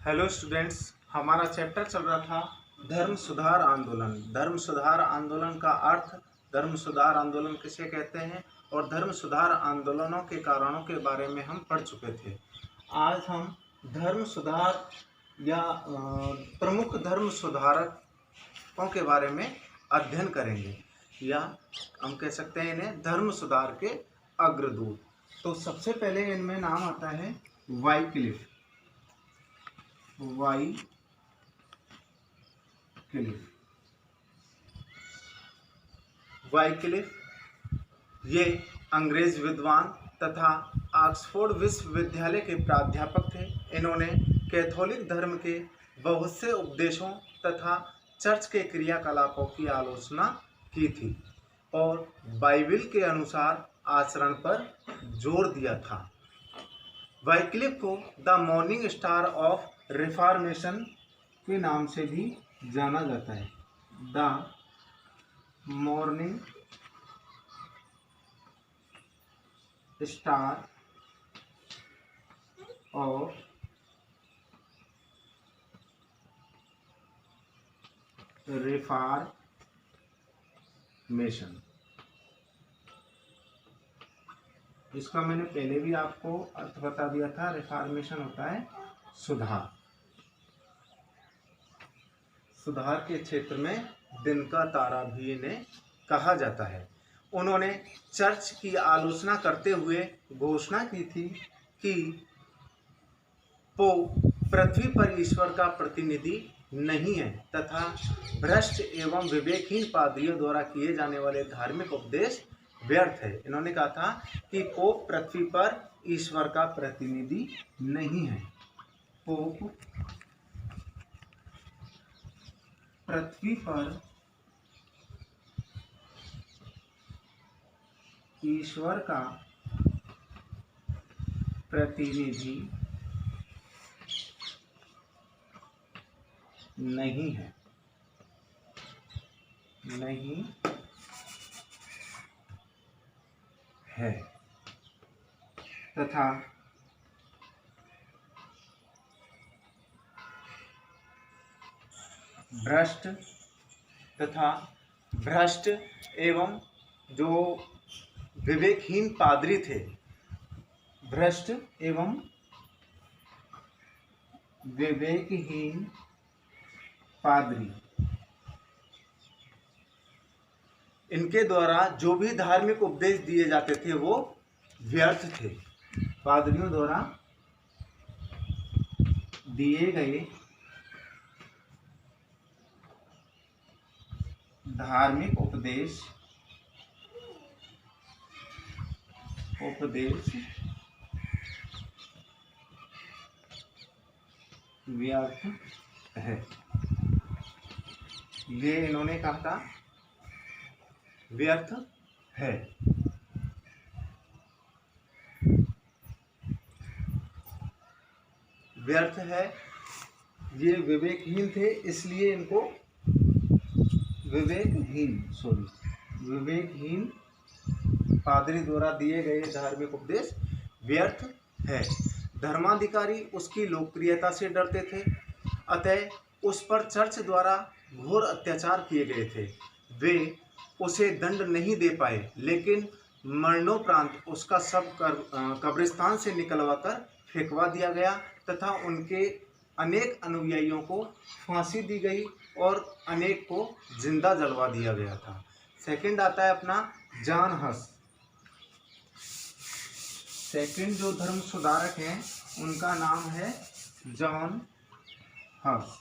Hello students, हमारा chapter चल रहा था धर्म सुधार आंदोलन। धर्म सुधार आंदोलन का अर्थ, धर्म सुधार आंदोलन किसे कहते हैं और धर्म सुधार आंदोलनों के कारणों के बारे में हम पढ़ चुके थे। आज हम धर्म सुधार या प्रमुख धर्म सुधारकों के बारे में अध्ययन करेंगे, या हम कह सकते हैं इन्हें धर्म सुधार के अग्रदूत। तो सबसे पहले इनमें नाम आता है वाइक्लिफ। वाइक्लिफ ये अंग्रेज विद्वान तथा ऑक्सफोर्ड विश्वविद्यालय के प्राध्यापक थे। इन्होंने कैथोलिक धर्म के बहुत से उपदेशों तथा चर्च के क्रियाकलापों की आलोचना की थी और बाइबिल के अनुसार आचरण पर जोर दिया था। वाइक्लिफ को the morning star of reformation के नाम से भी जाना जाता है। The morning star of reformation. इसका मैंने पहले भी आपको अर्थ बता दिया था। रिफॉर्मेशन होता है सुधार। सुधार के क्षेत्र में दिन का तारा भी इन्हें कहा जाता है। उन्होंने चर्च की आलोचना करते हुए घोषणा की थी कि पोप पृथ्वी पर ईश्वर का प्रतिनिधि नहीं है तथा भ्रष्ट एवं विवेकहीन पादरियों द्वारा किए जाने वाले धार्मिक उपदेश व्यर्थ है। इन्होंने कहा था कि पोप पृथ्वी पर ईश्वर का प्रतिनिधि नहीं है। पोप पृथ्वी पर ईश्वर का प्रतिनिधि नहीं है, नहीं है तथा भ्रष्ट एवं जो विवेकहीन पादरी थे, भ्रष्ट एवं विवेकहीन पादरी, इनके द्वारा जो भी धार्मिक उपदेश दिए जाते थे वो व्यर्थ थे। पादरियों द्वारा दिए गए धार्मिक उपदेश व्यर्थ है, ये इन्होंने कहा था, व्यर्थ है। व्यर्थ है, ये विवेकहीन थे, इसलिए इनको विवेकहीन पादरी द्वारा दिए गए धार्मिक उपदेश व्यर्थ है। धर्माधिकारी उसकी लोकप्रियता से डरते थे, अतः उस पर चर्च द्वारा घोर अत्याचार किए गए थे। वे उसे दंड नहीं दे पाए, लेकिन मरणोपरांत उसका शव कब्रिस्तान से निकलवाकर फेंकवा दिया गया तथा उनके अनेक अनुयायियों को फांसी दी गई और अनेक को जिंदा जलवा दिया गया था। सेकंड आता है अपना जॉन हस। सेकंड जो धर्म सुधारक हैं उनका नाम है जॉन हस।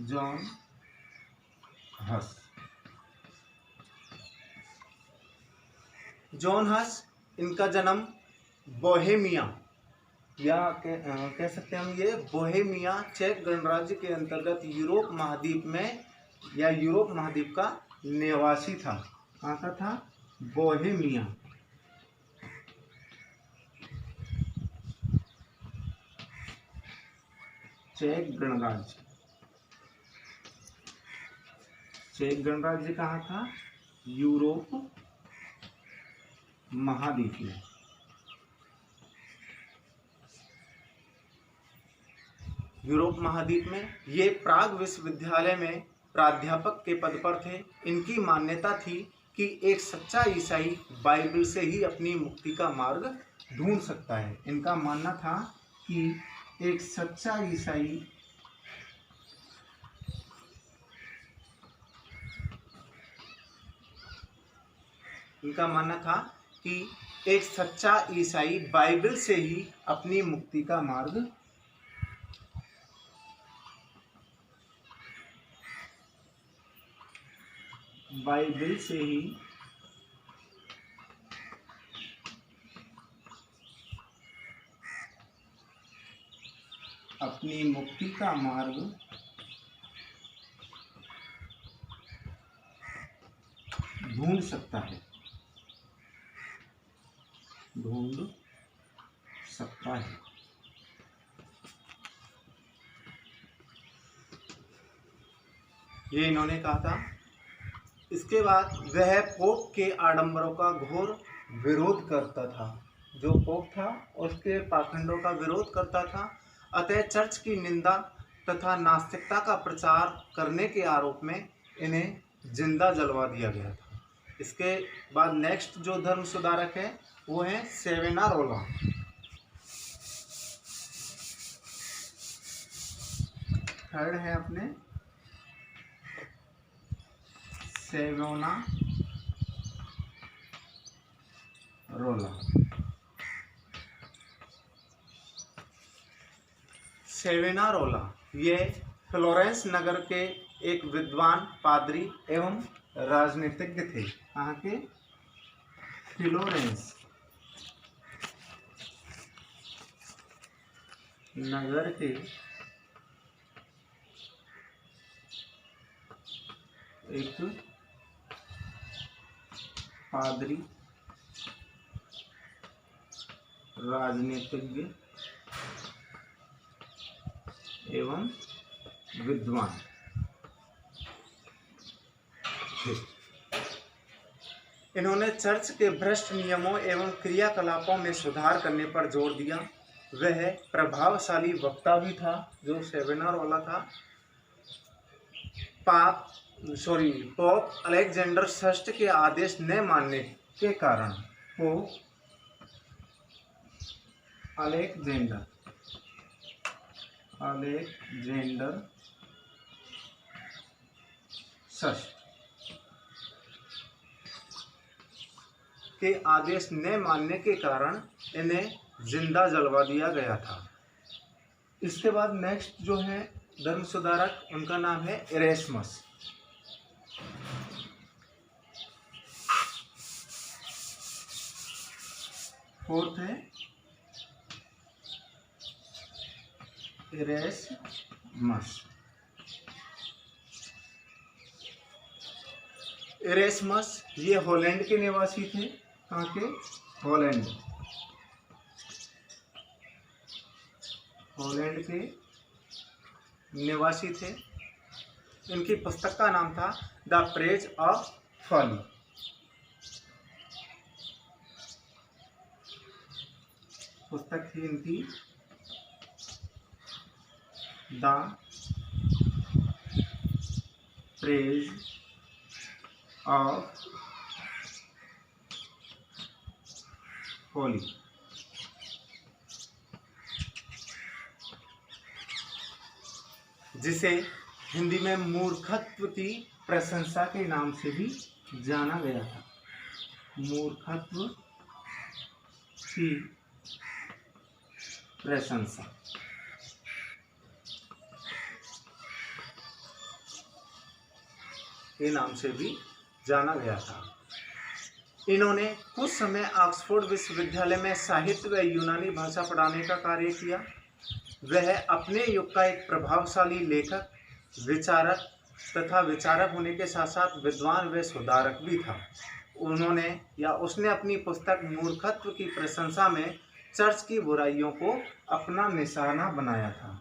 जॉन हस। जॉन हस, इनका जन्म बोहेमिया या कह सकते हैं हम ये बोहेमिया चेक गणराज्य के अंतर्गत यूरोप महाद्वीप में या यूरोप महाद्वीप का निवासी था। कहाँ का था? बोहेमिया। चेक गणराज्य। चेक गणराज्य कहाँ था? यूरोप महाद्वीप में। यूरोप महाद्वीप में। ये प्राग विश्वविद्यालय में प्राध्यापक के पद पर थे। इनकी मान्यता थी कि एक सच्चा ईसाई बाइबल से ही अपनी मुक्ति का मार्ग ढूंढ सकता है। इनका मानना था कि एक सच्चा ईसाई बाइबल से ही अपनी मुक्ति का मार्ग ढूंढ सकता है। ये इन्होंने कहा था। इसके बाद वह पोप के आडंबरों का घोर विरोध करता था। जो पोप था उसके पाखंडों का विरोध करता था। अतः चर्च की निंदा तथा नास्तिकता का प्रचार करने के आरोप में इन्हें जिंदा जलवा दिया गया था। इसके बाद नेक्स्ट जो धर्म सुधारक है वो है सेवेनारोला। थर्ड है अपने सेवेनारोला ये फ्लोरेंस नगर के एक विद्वान पादरी एवं राजनीतिज्ञ थे। कहाँ के? फ्लोरेंस नगर के एक पादरी राजनीतिज्ञ एवं विद्वान थे। इन्होंने चर्च के भ्रष्ट नियमों एवं क्रियाकलापों में सुधार करने पर जोर दिया। वह प्रभावशाली वक्ता भी था जो सेवेनारोला था। पोप अलेक्जेंडर षष्ठ के आदेश न मानने के कारण पोप अलेक्जेंडर षष्ठ के आदेश न मानने के कारण इन्हें जिंदा जलवा दिया गया था। इसके बाद नेक्स्ट जो है धर्म सुधारक, उनका नाम है इरेस्मस। फोर्थ है इरेस्मस। इरेस्मस ये हॉलैंड के निवासी थे। कहाँ के? हॉलैंड के निवासी थे। इनकी पुस्तक का नाम था द प्रेज ऑफ फॉली। पुस्तक थी इनकी द प्रेज ऑफ फॉली। जिसे हिंदी में मूर्खत्व की प्रशंसा के नाम से भी जाना गया था। मूर्खत्व की प्रशंसा। के नाम से भी जाना गया था। इन्होंने कुछ समय ऑक्सफोर्ड विश्वविद्यालय में साहित्य व यूनानी भाषा पढ़ाने का कार्य किया। वह अपने युग का एक प्रभावशाली लेखक, विचारक होने के साथ साथ विद्वान व सुधारक भी था। उसने अपनी पुस्तक मूर्खत्व की प्रशंसा में चर्च की बुराइयों को अपना निशाना बनाया था।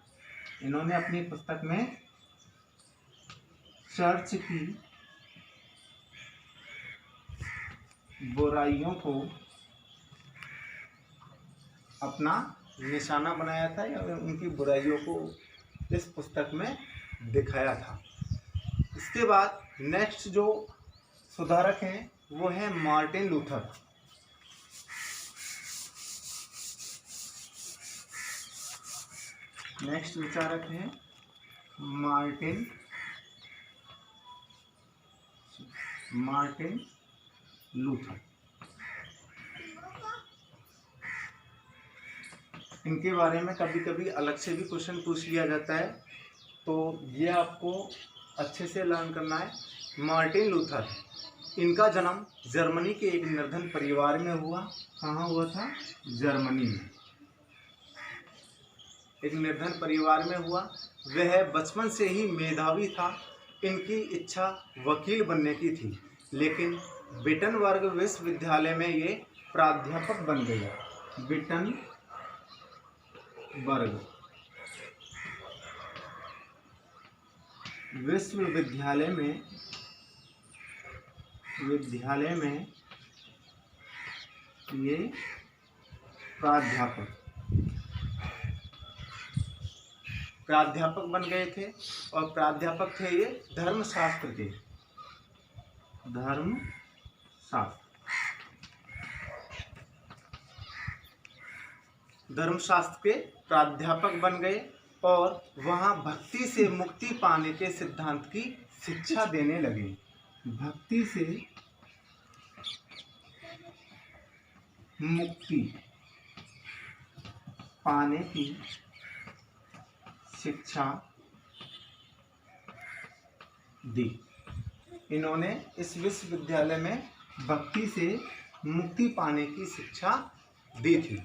इन्होंने अपनी पुस्तक में चर्च की बुराइयों को अपना निशाना बनाया था या उनकी बुराइयों को इस पुस्तक में दिखाया था। इसके बाद नेक्स्ट जो सुधारक हैं वो है मार्टिन लूथर। नेक्स्ट विचारक हैं मार्टिन लूथर। इनके बारे में कभी कभी अलग से भी क्वेश्चन पूछ लिया जाता है, तो ये आपको अच्छे से लर्न करना है। मार्टिन लूथर, इनका जन्म जर्मनी के एक निर्धन परिवार में हुआ। कहाँ हुआ था? जर्मनी में एक निर्धन परिवार में हुआ। वह बचपन से ही मेधावी था। इनकी इच्छा वकील बनने की थी, लेकिन विटनबर्ग विश्वविद्यालय में ये प्राध्यापक बन गए। विटनबर्ग विश्वविद्यालय में ये प्राध्यापक बन गए थे। और प्राध्यापक थे ये धर्मशास्त्र के प्राध्यापक बन गए और वहाँ भक्ति से मुक्ति पाने के सिद्धांत की शिक्षा देने लगे। भक्ति से मुक्ति पाने की शिक्षा दी। इन्होंने इस विश्वविद्यालय में भक्ति से मुक्ति पाने की शिक्षा दी थी।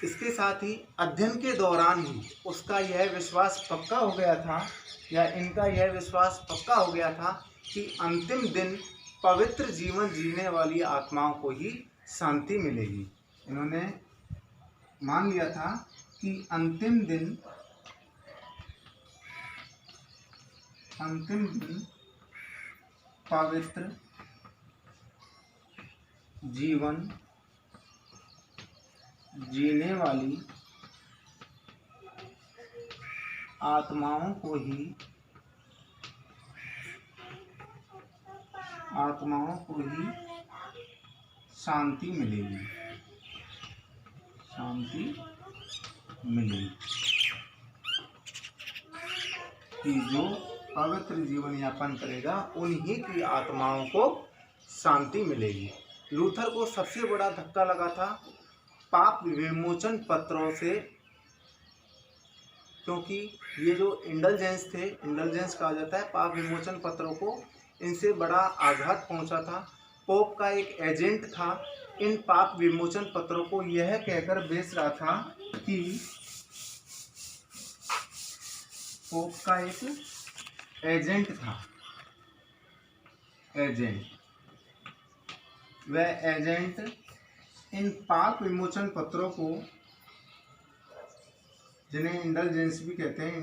इसके साथ ही अध्ययन के दौरान ही उसका यह विश्वास पक्का हो गया था, या इनका यह विश्वास पक्का हो गया था कि अंतिम दिन पवित्र जीवन जीने वाली आत्माओं को ही शांति मिलेगी। इन्होंने मान लिया था कि अंतिम दिन पवित्र जीवन जीने वाली आत्माओं को ही शांति मिलेगी। कि जो पवित्र जीवन यापन करेगा उन्हीं की आत्माओं को शांति मिलेगी। लूथर को सबसे बड़ा धक्का लगा था पाप विमोचन पत्रों से, क्योंकि ये जो इंडल्जेंस कहा जाता है पाप विमोचन पत्रों को, इनसे बड़ा आघात पहुंचा था। पोप का एक एजेंट था इन पाप विमोचन पत्रों को यह कहकर बेच रहा था कि पोप का एक एजेंट था। वह एजेंट इन पाप विमोचन पत्रों को, जिन्हें इंडल्जेंस भी कहते हैं,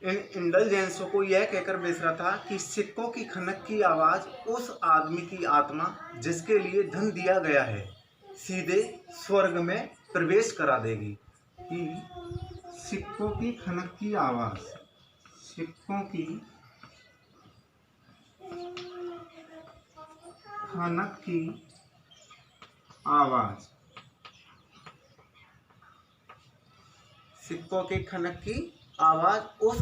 इन इंडल्जेंसों को यह कहकर बेच रहा था कि सिक्कों की खनक की आवाज उस आदमी की आत्मा जिसके लिए धन दिया गया है सीधे स्वर्ग में प्रवेश करा देगी। कि सिक्कों की खनक की आवाज उस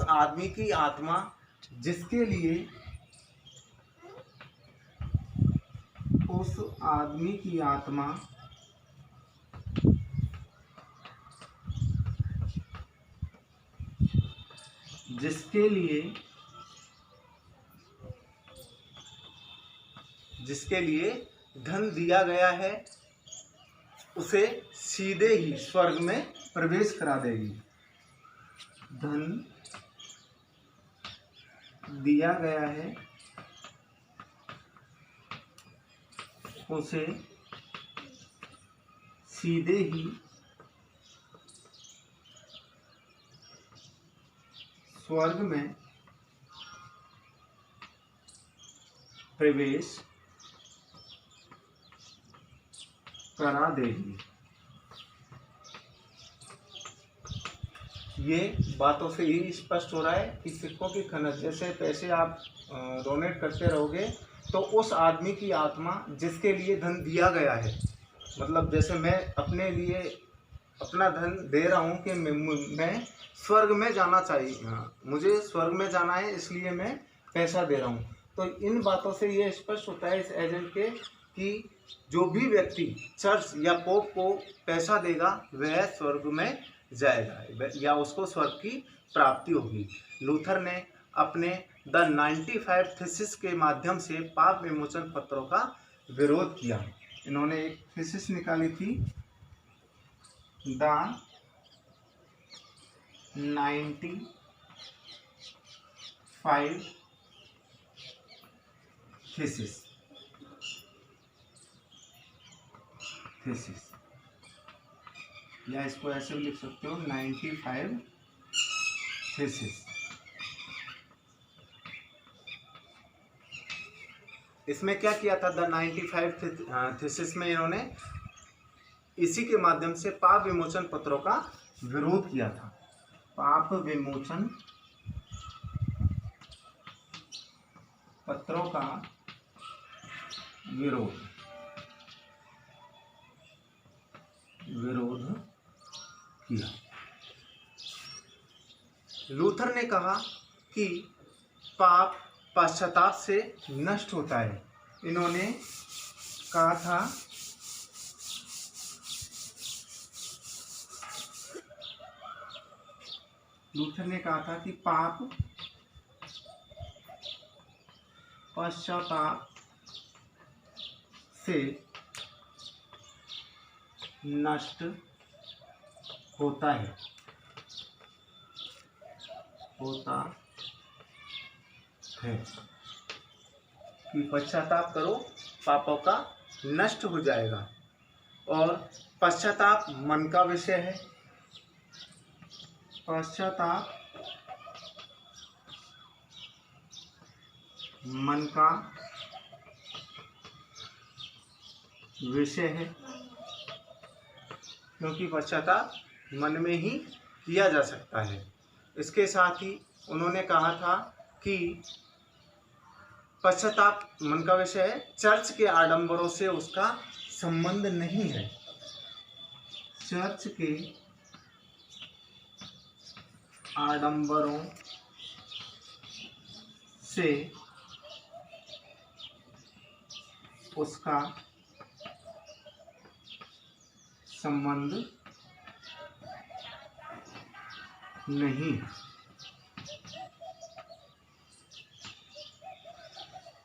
आदमी की आत्मा जिसके लिए जिसके लिए धन दिया गया है उसे सीधे ही स्वर्ग में प्रवेश करा देगी। धन दिया गया है उसे सीधे ही स्वर्ग में प्रवेश करा देगी। ये बातों से यही स्पष्ट हो रहा है कि सिक्कों की खनन, जैसे पैसे आप डोनेट करते रहोगे तो उस आदमी की आत्मा जिसके लिए धन दिया गया है, मतलब जैसे मैं अपने लिए अपना धन दे रहा हूँ कि मैं स्वर्ग में जाना चाहिए, मुझे स्वर्ग में जाना है इसलिए मैं पैसा दे रहा हूँ। तो इन बातों से ये स्पष्ट होता है इस एजेंट के कि जो भी व्यक्ति चर्च या पोप को पैसा देगा वह स्वर्ग में जाएगा या उसको स्वर्ग की प्राप्ति होगी। लूथर ने अपने द 95 थीसिस के माध्यम से पाप विमोचन पत्रों का विरोध किया। इन्होंने एक थीसिस निकाली थी, द 95 थीसिस या इसको ऐसे भी लिख सकते हो 95 थीसिस। इसमें क्या किया था, द 95 थीसिस में इन्होंने इसी के माध्यम से पाप विमोचन पत्रों का विरोध किया था। पाप विमोचन पत्रों का विरोध किया। लूथर ने कहा कि पाप पश्चाताप से नष्ट होता है। इन्होंने कहा था लूथर ने कहा था कि पाप पश्चाताप से नष्ट होता है कि पश्चाताप करो पापों का नष्ट हो जाएगा। और पश्चाताप मन का विषय है। पश्चाताप मन का विषय है क्योंकि पश्चाताप मन में ही किया जा सकता है। इसके साथ ही उन्होंने कहा था कि पश्चाताप मन का विषय है, चर्च के आडंबरों से उसका संबंध नहीं है। चर्च के आडंबरों से उसका संबंध नहीं है।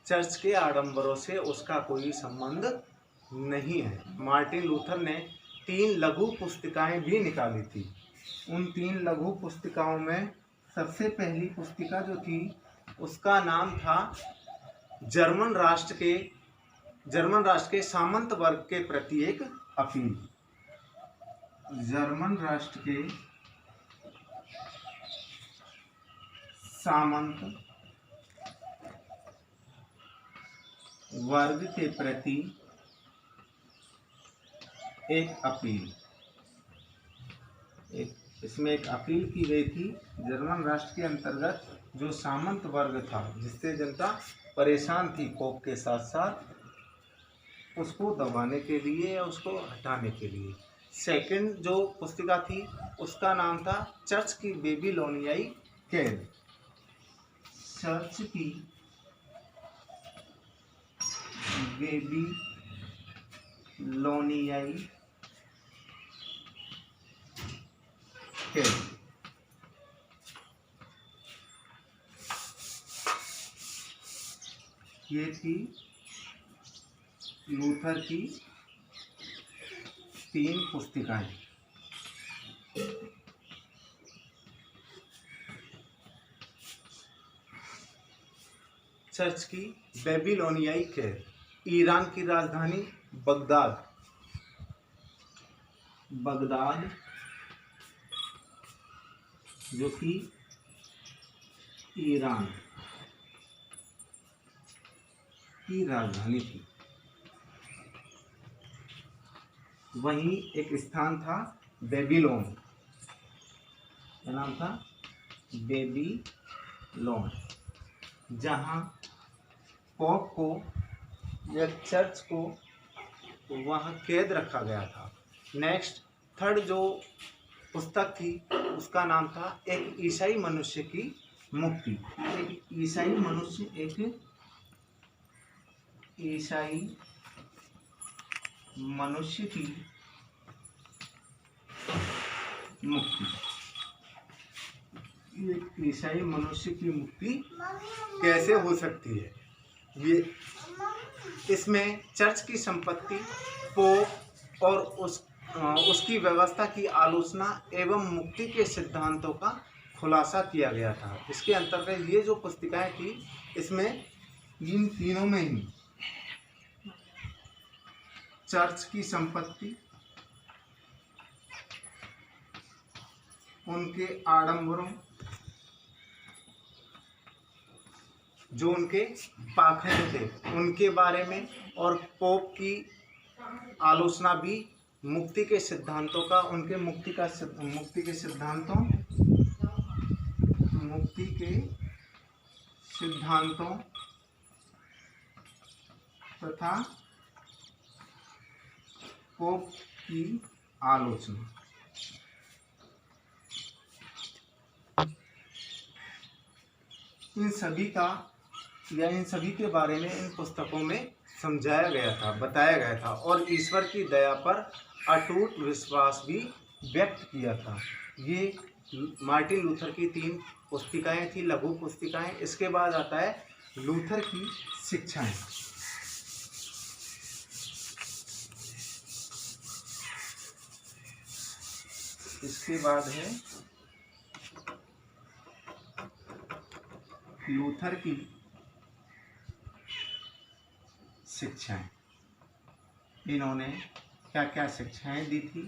चर्च के आडंबरों से उसका कोई संबंध नहीं है। मार्टिन लूथर ने 3 लघु पुस्तिकाएं भी निकाली थी। उन 3 लघु पुस्तिकाओं में सबसे पहली पुस्तिका जो थी उसका नाम था जर्मन राष्ट्र के सामंत वर्ग के प्रति एक अपील। जर्मन राष्ट्र के सामंत वर्ग के प्रति एक अपील। इसमें एक अपील की गई थी जर्मन राष्ट्र के अंतर्गत जो सामंत वर्ग था, जिससे जनता परेशान थी पोप के साथ साथ, उसको दबाने के लिए या उसको हटाने के लिए। सेकंड जो पुस्तिका थी उसका नाम था चर्च की बेबीलोनियाई कैद। चर्च की बेबीलोनियाई कैद। ये थी लूथर की 3 पुस्तिकाएं। चर्च की बेबीलोनियाई कैद। ईरान की राजधानी बगदाद जो कि ईरान की राजधानी थी। वहीं एक स्थान था बेबीलोन, क्या नाम था? बेबीलोन, जहाँ पोप को या चर्च को वहाँ कैद रखा गया था। नेक्स्ट थर्ड जो पुस्तक थी उसका नाम था एक ईसाई मनुष्य की मुक्ति। एक ईसाई मनुष्य, एक ईसाई मनुष्य की मुक्ति। एक ईसाई मनुष्य की मुक्ति कैसे हो सकती है? ये इसमें चर्च की संपत्ति, पोप और उसकी व्यवस्था की आलोचना एवं मुक्ति के सिद्धांतों का खुलासा किया गया था। इसके अंतर्गत ये जो पुस्तिकाएं थी इसमें इन तीनों में ही चर्च की संपत्ति, उनके आडंबरों, जो उनके पाखंड थे उनके बारे में, और पोप की आलोचना भी मुक्ति के सिद्धांतों का, उनके मुक्ति के सिद्धांतों तथा पोप की आलोचना। इन सभी के बारे में इन पुस्तकों में समझाया गया था, बताया गया था, और ईश्वर की दया पर अटूट विश्वास भी व्यक्त किया था। ये मार्टिन लूथर की 3 पुस्तिकाएं थी, लघु पुस्तिकाएं। इसके बाद आता है लूथर की शिक्षाएं। इसके बाद है लूथर की शिक्षाएं। इन्होंने क्या क्या शिक्षाएं दी थी?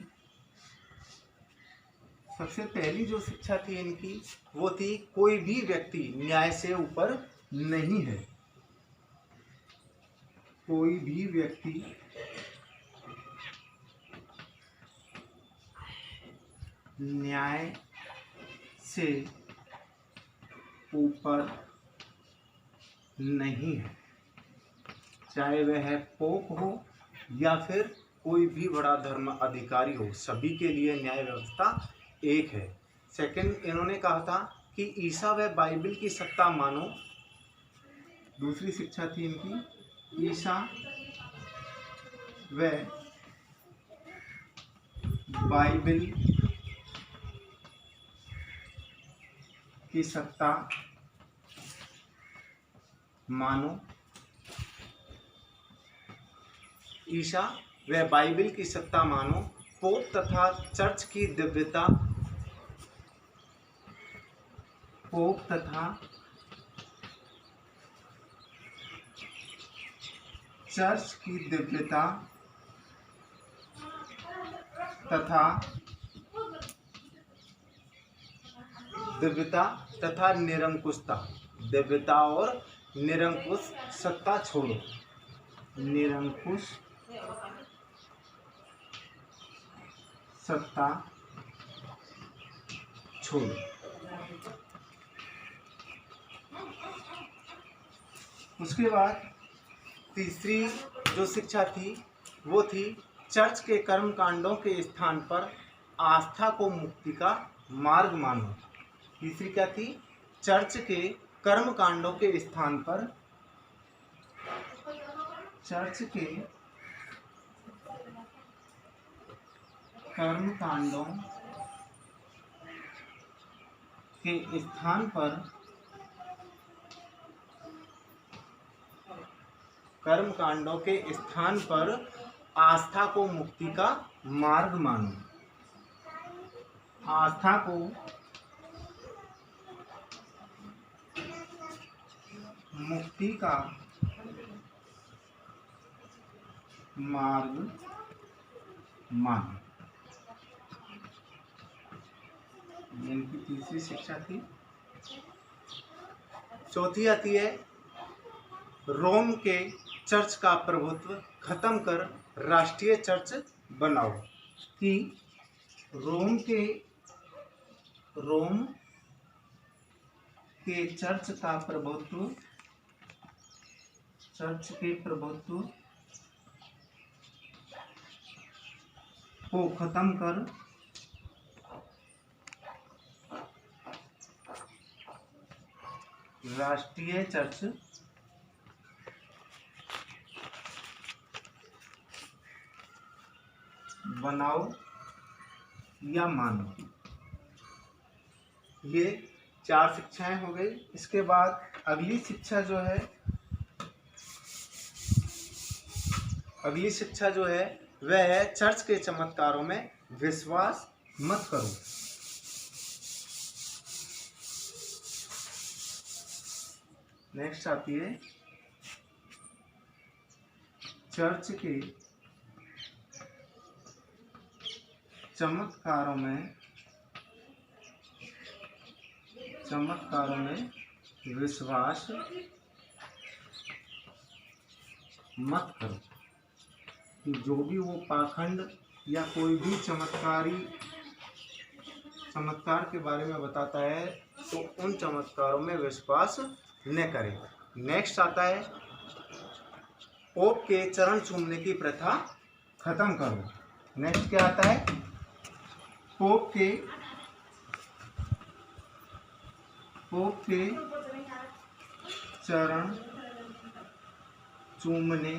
सबसे पहली जो शिक्षा थी इनकी वो थी, कोई भी व्यक्ति न्याय से ऊपर नहीं है। कोई भी व्यक्ति न्याय से ऊपर नहीं है, चाहे वह पोप हो या फिर कोई भी बड़ा धर्म अधिकारी हो, सभी के लिए न्याय व्यवस्था एक है। सेकंड, इन्होंने कहा था कि ईसा व बाइबल की सत्ता मानो। दूसरी शिक्षा थी इनकी, ईसा व बाइबल की सत्ता मानो। ईसा व बाइबल की सत्ता मानो। पोप तथा चर्च की दिव्यता, पोप तथा चर्च की दिव्यता तथा निरंकुशता। दिव्यता और निरंकुश सत्ता छोड़ो, निरंकुश सत्ता छोड़ो। उसके बाद तीसरी जो शिक्षा थी वो थी, चर्च के कर्म कांडों के स्थान पर आस्था को मुक्ति का मार्ग मानो। तीसरी क्या थी? चर्च के कर्म कांडों के स्थान पर, चर्च के कर्म कांडों के स्थान पर, कर्म कांडों के स्थान पर आस्था को मुक्ति का मार्ग मानो। आस्था को मुक्ति का मार्ग मानो। इनकी तीसरी शिक्षा थी। चौथी आती है, रोम के चर्च का प्रभुत्व खत्म कर राष्ट्रीय चर्च बनाओ कि रोम के चर्च के प्रभुत्व को खत्म कर राष्ट्रीय चर्च बनाओ या मानो। ये 4 शिक्षाएं हो गई। इसके बाद अगली शिक्षा जो है वह है चर्च के चमत्कारों में विश्वास मत करो। नेक्स्ट आती है चर्च के चमत्कारों में विश्वास मत करो। कि जो भी वो पाखंड या कोई भी चमत्कार के बारे में बताता है तो उन चमत्कारों में विश्वास न करें। नेक्स्ट आता है पोप के चरण चूमने की प्रथा खत्म करो। नेक्स्ट क्या आता है? पोप के चरण चूमने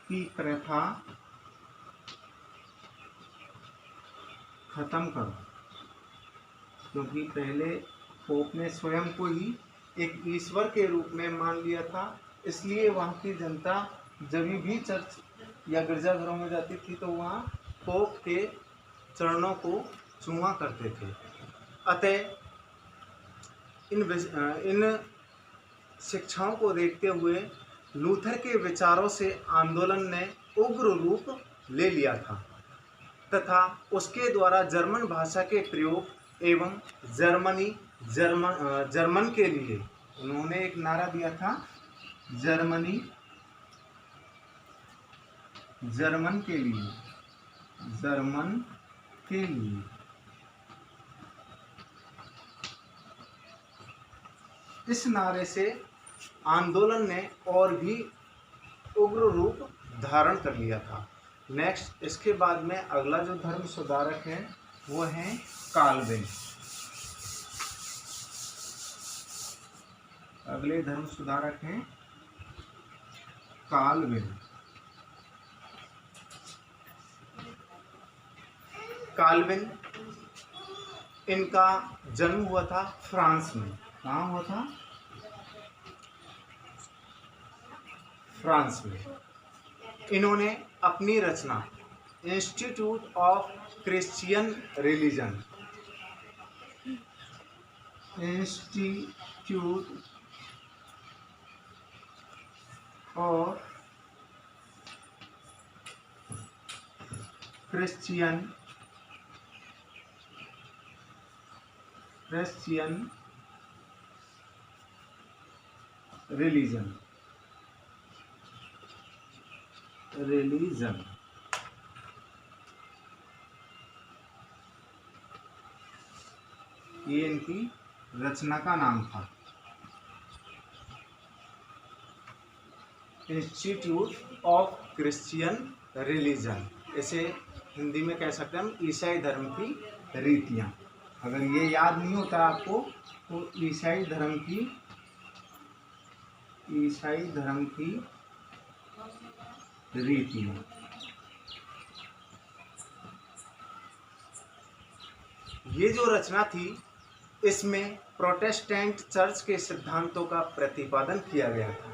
की प्रथा खत्म करो। क्योंकि पहले पोप ने स्वयं को ही एक ईश्वर के रूप में मान लिया था, इसलिए वहाँ की जनता जब भी चर्च या गिरजाघरों में जाती थी तो वहाँ पोप के चरणों को चूमा करते थे। अतः इन शिक्षाओं को देखते हुए लूथर के विचारों से आंदोलन ने उग्र रूप ले लिया था तथा उसके द्वारा जर्मन भाषा के प्रयोग एवं जर्मन के लिए उन्होंने एक नारा दिया था, जर्मन के लिए। इस नारे से आंदोलन ने और भी उग्र रूप धारण कर लिया था। नेक्स्ट इसके बाद में अगला जो धर्म सुधारक है वो है काल्विन। अगले धर्म सुधारक हैं काल्विन। काल्विन इनका जन्म हुआ था फ्रांस में। कहाँ हुआ था? फ्रांस में। इन्होंने अपनी रचना institute of Christian religion Christian religion ये इनकी रचना का नाम था। इंस्टीट्यूट ऑफ क्रिश्चियन रिलीजन, इसे हिंदी में कह सकते हैं हम ईसाई धर्म की रीतियाँ। अगर ये याद नहीं होता आपको तो ईसाई धर्म की रीतियाँ। ये जो रचना थी इसमें प्रोटेस्टेंट चर्च के सिद्धांतों का प्रतिपादन किया गया था।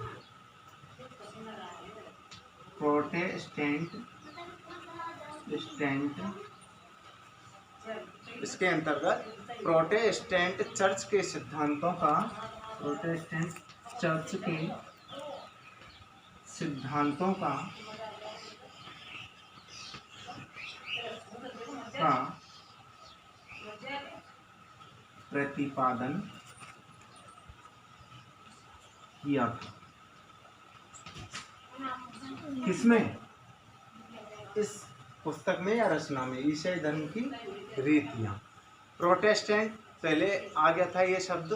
इसके अंतर्गत प्रोटेस्टेंट चर्च के सिद्धांतों का प्रतिपादन किया था। किसमें? इस पुस्तक में या रचना में ईसाई धर्म की रीतियाँ। प्रोटेस्टेंट, पहले आ गया था ये शब्द।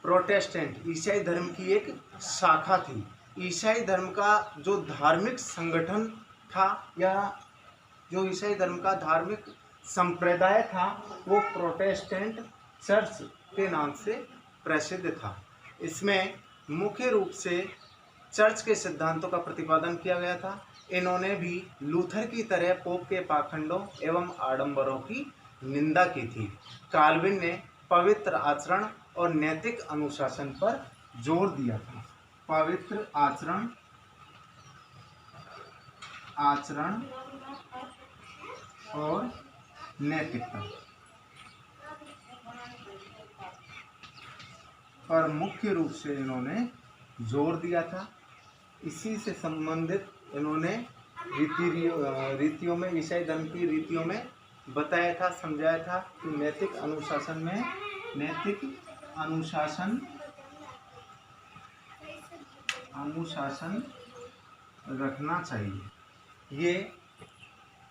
प्रोटेस्टेंट ईसाई धर्म की एक शाखा थी। ईसाई धर्म का जो धार्मिक संगठन था या जो ईसाई धर्म का धार्मिक संप्रदाय था वो प्रोटेस्टेंट चर्च के नाम से प्रसिद्ध था। इसमें मुख्य रूप से चर्च के सिद्धांतों का प्रतिपादन किया गया था। इन्होंने भी लूथर की तरह पोप के पाखंडों एवं आडंबरों की निंदा की थी। काल्विन ने पवित्र आचरण और नैतिक अनुशासन पर जोर दिया था। पवित्र आचरण और नैतिकता पर मुख्य रूप से इन्होंने जोर दिया था। इसी से संबंधित इन्होंने रीतियों में, ईसाई धर्म की रीतियों में बताया था, समझाया था कि नैतिक अनुशासन रखना चाहिए। ये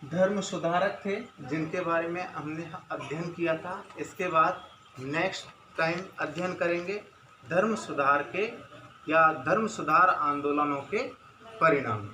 धर्म सुधारक थे जिनके बारे में हमने अध्ययन किया था। इसके बाद नेक्स्ट टाइम अध्ययन करेंगे धर्म सुधार आंदोलनों के परिणाम।